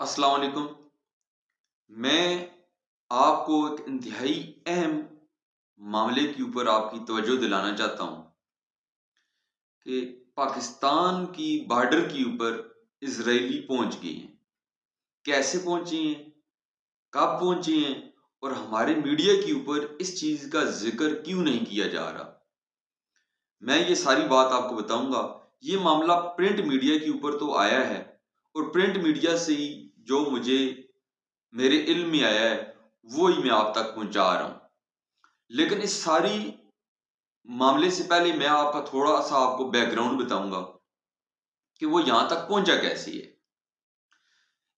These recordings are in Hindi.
अस्सलाम वालेकुम। मैं आपको एक इंतहाई अहम मामले के ऊपर आपकी तवज्जो दिलाना चाहता हूँ कि पाकिस्तान की बॉर्डर के ऊपर इजरायली पहुंच गए हैं। कैसे पहुंचे हैं, कब पहुंचे हैं और हमारे मीडिया के ऊपर इस चीज़ का जिक्र क्यों नहीं किया जा रहा। मैं ये सारी बात आपको बताऊंगा। ये मामला प्रिंट मीडिया के ऊपर तो आया है और प्रिंट मीडिया से ही जो मुझे मेरे इल्म में आया है वो ही मैं आप तक पहुंचा रहा हूँ। लेकिन इस सारी मामले से पहले मैं आपका थोड़ा सा आपको बैकग्राउंड बताऊंगा कि वो यहां तक पहुंचा कैसे है।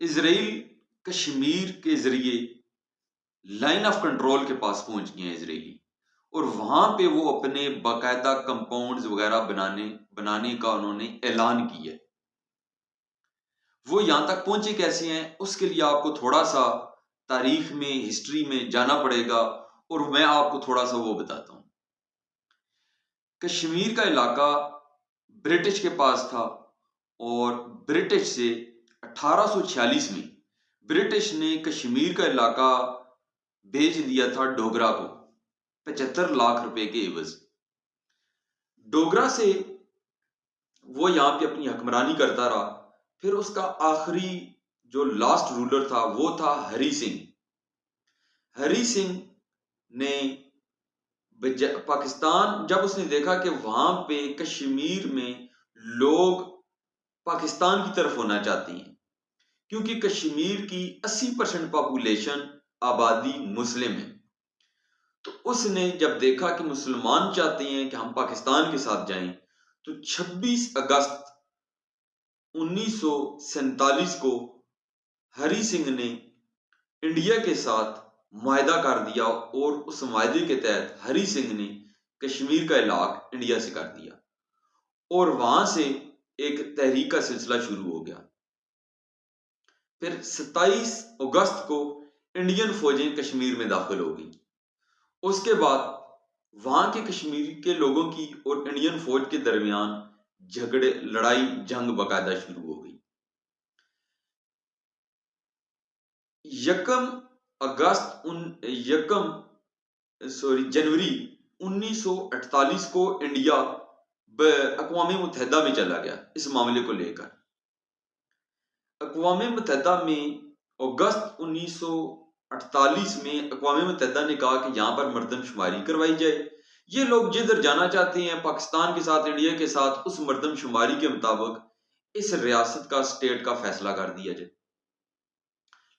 इसराइल कश्मीर के जरिए लाइन ऑफ कंट्रोल के पास पहुंच गए हैं इसराइली, और वहां पे वो अपने बाकायदा कंपाउंड्स वगैरह बनाने का उन्होंने ऐलान किया है। वो यहां तक पहुंचे कैसे हैं उसके लिए आपको थोड़ा सा तारीख में, हिस्ट्री में जाना पड़ेगा और मैं आपको थोड़ा सा वो बताता हूं। कश्मीर का इलाका ब्रिटिश के पास था और ब्रिटिश से 1846 में ब्रिटिश ने कश्मीर का इलाका भेज दिया था डोगरा को 75 लाख रुपए के एवज। डोगरा से वो यहाँ पे अपनी हुक्मरानी करता रहा। फिर उसका आखिरी जो लास्ट रूलर था वो था हरी सिंह। हरी सिंह ने पाकिस्तान, जब उसने देखा कि वहां पे कश्मीर में लोग पाकिस्तान की तरफ होना चाहती हैं, क्योंकि कश्मीर की 80% पॉपुलेशन आबादी मुस्लिम है, तो उसने जब देखा कि मुसलमान चाहते हैं कि हम पाकिस्तान के साथ जाएं, तो 26 अगस्त 1947 को हरी सिंह ने इंडिया के साथ मुआहदा कर दिया और उस मुआहदे के तहत हरी सिंह ने कश्मीर का इलाक इंडिया से कर दिया और वहां से एक तहरीक का सिलसिला शुरू हो गया। फिर 27 अगस्त को इंडियन फौजें कश्मीर में दाखिल हो गई। उसके बाद वहां के कश्मीर के लोगों की और इंडियन फौज के दरमियान झगड़े, लड़ाई, जंग बाकायदा शुरू हो गई। यकम अगस्त उन यकम जनवरी 1948 को इंडिया अक़वाम मुत्तहिदा में चला गया। इस मामले को लेकर अक़वाम मुत्तहिदा में अगस्त 1948 में अक़वाम मुत्तहिदा ने कहा कि यहाँ पर मरदमशुमारी करवाई जाए। ये लोग जिधर जाना चाहते हैं पाकिस्तान के साथ, इंडिया के साथ, उस मरदमशुमारी के मुताबिक इस रियासत का, स्टेट का फैसला कर दिया जाए।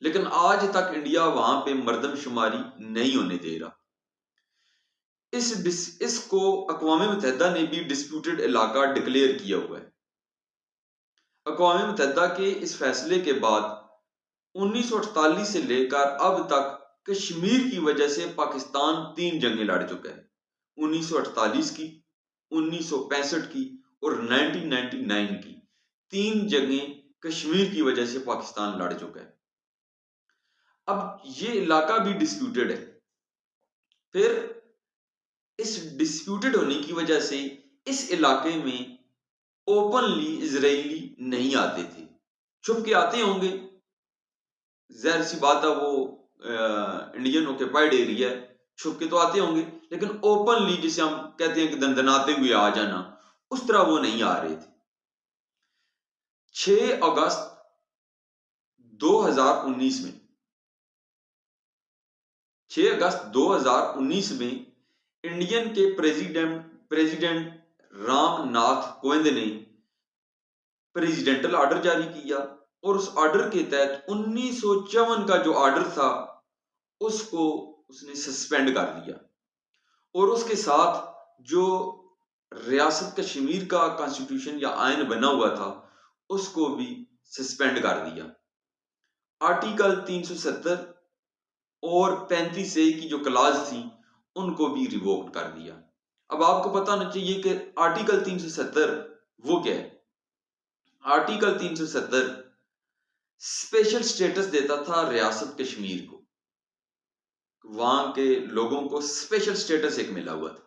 लेकिन आज तक इंडिया वहां पे मरदमशुमारी नहीं होने दे रहा। इसको अक़वाम मुत्तहिदा ने भी डिस्प्यूटेड इलाका डिक्लेयर किया हुआ है। अक़वाम मुत्तहिदा के इस फैसले के बाद 1948 से लेकर अब तक कश्मीर की वजह से पाकिस्तान 3 जंगें लड़ चुका है। 1948 की, 1965 की और 1999 की। 3 जंगें कश्मीर की वजह से पाकिस्तान लड़ चुका है। अब ये इलाका भी डिस्प्यूटेड है। फिर इस डिस्प्यूटेड होने की वजह से इस इलाके में ओपनली इजरायली नहीं आते थे, छुप के आते होंगे, जाहिर सी बात है, वो इंडियन ऑक्यूपाइड एरिया है, छुप के तो आते होंगे, लेकिन ओपनली जिसे हम कहते हैं कि दंदनाते हुए आ जाना, उस तरह वो नहीं आ रहे थे। 6 अगस्त 2019 में 6 अगस्त 2019 में इंडियन के प्रेसिडेंट रामनाथ कोविंद ने प्रेसिडेंटल ऑर्डर जारी किया और उस ऑर्डर के तहत 1954 का जो ऑर्डर था उसको उसने सस्पेंड कर दिया और उसके साथ जो रियासत कश्मीर का कॉन्स्टिट्यूशन या आयन बना हुआ था उसको भी सस्पेंड कर दिया। आर्टिकल 370 और 35A की जो क्लाज थी उनको भी रिवोक्ड कर दिया। अब आपको पता होना चाहिए कि आर्टिकल 370 वो क्या है। आर्टिकल 370 स्पेशल स्टेटस देता था रियासत कश्मीर को, वहां के लोगों को स्पेशल स्टेटस एक मिला हुआ था,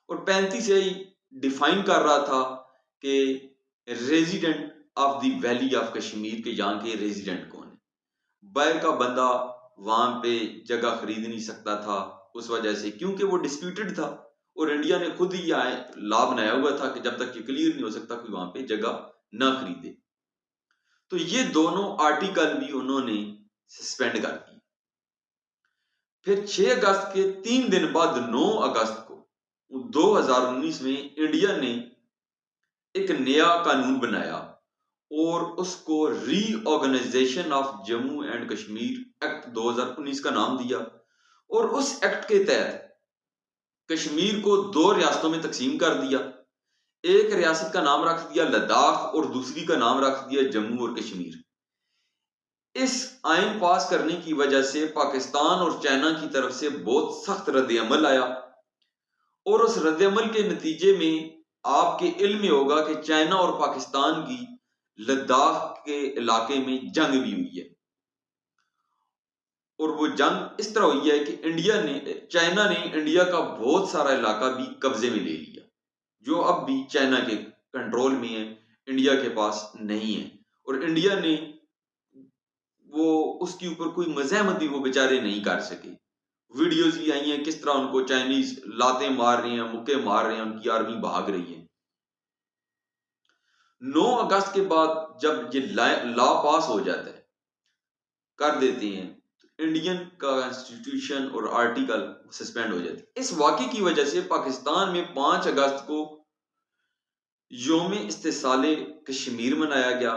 और 35A डिफाइन कर रहा था कि resident of the valley of Kashmir के यहाँ के रेजिडेंट कौन है। बाहर का बंदा वहां पे जगह खरीद नहीं सकता था उस वजह से, क्योंकि वो डिस्प्यूटेड था और इंडिया ने खुद ही लॉ बनाया हुआ था कि जब तक ये क्लियर नहीं हो सकता कि वहां पे जगह ना खरीदे। तो ये दोनों आर्टिकल भी उन्होंने सस्पेंड कर दिए। फिर 6 अगस्त के 3 दिन बाद 9 अगस्त को 2019 में इंडिया ने एक नया कानून बनाया और उसको reorganisation of Jammu and Kashmir act 2019 का नाम दिया। और उस एक्ट के तहत कश्मीर को 2 रियासतों में तकसीम कर दिया। एक रियासत का नाम रख दिया लद्दाख और दूसरी का नाम रख दिया जम्मू और कश्मीर। इस आइन पास करने की वजह से पाकिस्तान और चाइना की तरफ से बहुत सख्त रद्द-ए-अमल आया और उस रद्द-ए-अमल के नतीजे में आपके इल्म में होगा कि चाइना और पाकिस्तान की लद्दाख के इलाके में जंग भी हुई है। और वो जंग इस तरह हुई है कि चाइना ने इंडिया का बहुत सारा इलाका भी कब्जे में ले लिया, जो अब भी चाइना के कंट्रोल में है, इंडिया के पास नहीं है। और इंडिया ने वो उसके ऊपर कोई मज़ाहमत भी वो बेचारे नहीं कर सके। वीडियोस भी आई हैं किस तरह उनको चाइनीज लाते मार रहे हैं, मुक्के मार रहे हैं, उनकी आर्मी भाग रही है। 9 अगस्त के बाद जब ये लॉ पास हो जाता है, कर देते हैं, तो इंडियन कॉन्स्टिट्यूशन और आर्टिकल सस्पेंड हो जाते हैं। इस वाक़े की वजह से पाकिस्तान में 5 अगस्त को यौम इस्तिसाले कश्मीर मनाया गया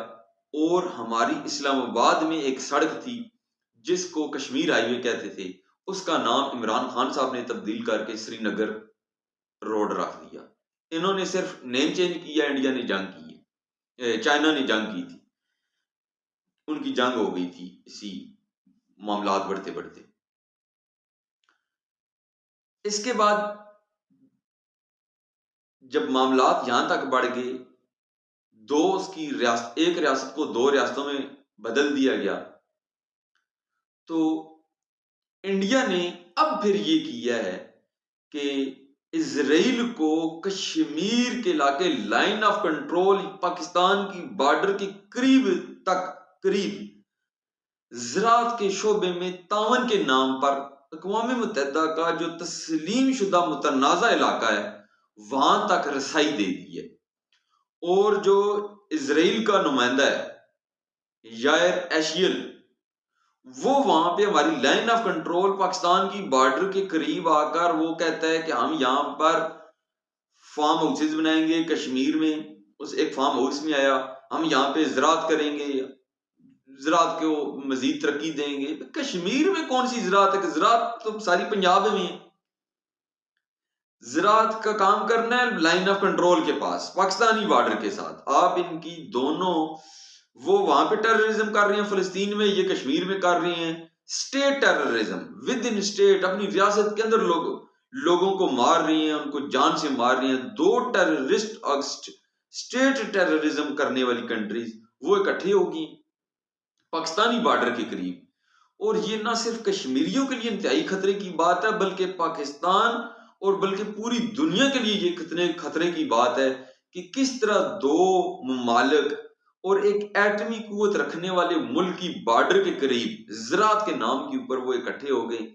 और हमारी इस्लामाबाद में एक सड़क थी जिसको कश्मीर हाईवे कहते थे, उसका नाम इमरान खान साहब ने तब्दील करके श्रीनगर रोड रख दिया। इन्होंने सिर्फ नेम चेंज किया, इंडिया ने जंग की है, चाइना ने जंग की थी, उनकी जंग हो गई थी इसी मामलात बढ़ते बढ़ते। इसके बाद जब मामलात यहां तक बढ़ गए, एक रियासत को 2 रियासतों में बदल दिया गया, तो इंडिया ने अब फिर ये किया है कि इजराइल को कश्मीर के इलाके लाइन ऑफ कंट्रोल पाकिस्तान की बॉर्डर के करीब ज़राअत के शोबे में तावन के नाम पर अक़वाम मुत्तहिदा का जो तस्लीम शुदा मुतनाज़ा इलाका है वहां तक रसाई दे दी है। और जो इजराइल का नुमाइंदा है यायर एशियल, वो वहां पे हमारी लाइन ऑफ कंट्रोल पाकिस्तान की बॉर्डर के करीब आकर वो कहता है कि हम यहाँ पर फार्म हाउसेज बनाएंगे कश्मीर में। उस एक फार्म हाउस में आया, हम यहाँ पे ज़राअत करेंगे, ज़राअत को मजीद तरक्की देंगे। कश्मीर में कौन सी ज़राअत है? ज़राअत तो सारी पंजाब में है। ज़राअत का काम करना है लाइन ऑफ कंट्रोल के पास पाकिस्तानी बॉर्डर के साथ। आप इनकी दोनों, वो वहां पे टेररिज्म कर रहे हैं फिलिस्तीन में, ये कश्मीर में कर रहे हैं state terrorism, with in state, अपनी रियासत के अंदर लोगों को मार रही हैं, उनको जान से मार रही हैं। 2 टेररिस्ट स्टेट टेररिज्म करने वाली कंट्रीज वो इकट्ठे होगी पाकिस्तानी बॉर्डर के करीब। और ये ना सिर्फ कश्मीरियों के लिए इंतहाई खतरे की बात है, बल्कि पाकिस्तान और बल्कि पूरी दुनिया के लिए ये कितने खतरे की बात है कि किस तरह 2 ममालिक और एक एटमी कुव्वत रखने वाले मुल्क की बॉर्डर के करीब ज़राअत के नाम के ऊपर वो इकट्ठे हो गए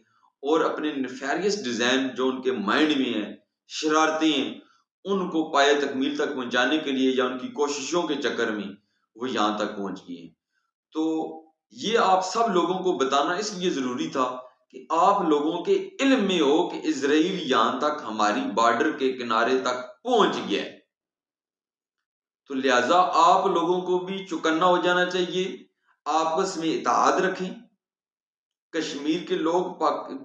और अपने नेफेरियस डिजाइन जो उनके माइंड में है, शरारतें हैं, उनको पाए तकमील तक पहुंचाने के लिए या उनकी कोशिशों के चक्कर में वो यहां तक पहुंच गए। तो ये आप सब लोगों को बताना इसलिए जरूरी था कि आप लोगों के इल्म में हो कि इजराइल यहां तक हमारी बॉर्डर के किनारे तक पहुंच गया है। तो लिहाजा आप लोगों को भी चौकन्ना हो जाना चाहिए, आपस में इत्तेहाद रखें। कश्मीर के लोग,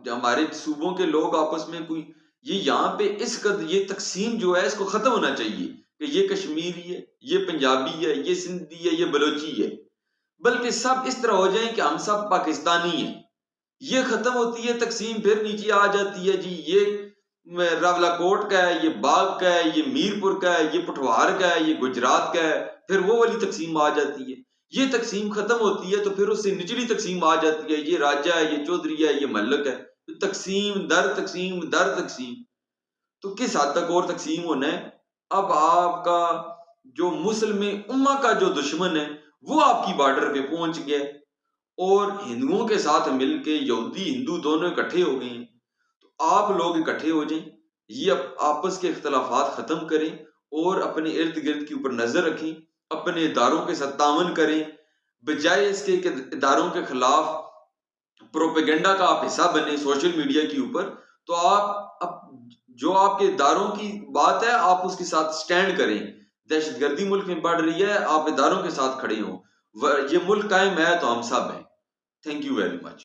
हमारे सूबों के लोग आपस में कोई ये यहाँ पे ये तकसीम जो है इसको खत्म होना चाहिए कि ये कश्मीरी है, ये पंजाबी है, ये सिंधी है, ये बलोची है, बल्कि सब इस तरह हो जाए कि हम सब पाकिस्तानी हैं। ये खत्म होती है तकसीम, फिर नीचे आ जाती है जी ये रावलाकोट का है, ये बाग का है, ये मीरपुर का है, ये पठवार का है, ये गुजरात का है, फिर वो वाली तकसीम आ जाती है। ये तकसीम खत्म होती है तो फिर उससे निचली तकसीम आ जाती है, ये राजा है, ये चौधरी है, ये मल्लक है। तो तकसीम दर तकसीम दर तकसीम, तो किस हद तक और तकसीम होना है? अब आपका जो मुस्लिम उम्मा का जो दुश्मन है वो आपकी बॉर्डर पे पहुंच गया और हिंदुओं के साथ मिलके यहूदी हिंदू दोनों इकट्ठे हो गए हैं, तो आप लोग इकट्ठे हो जाएं, ये आपस के इख्तलाफात खत्म करें और अपने इर्द गिर्द के ऊपर नजर रखें, अपने इदारों के साथ तावन करें, बजाय इसके कि इदारों के खिलाफ प्रोपेगेंडा का आप हिस्सा बने सोशल मीडिया के ऊपर। तो आप जो आपके इदारों की बात है आप उसके साथ स्टैंड करें। दहशतगर्दी मुल्क में बढ़ रही है, आप इदारों के साथ खड़े हो, ये मुल्क कायम है तो हम सब हैं। Thank you very much.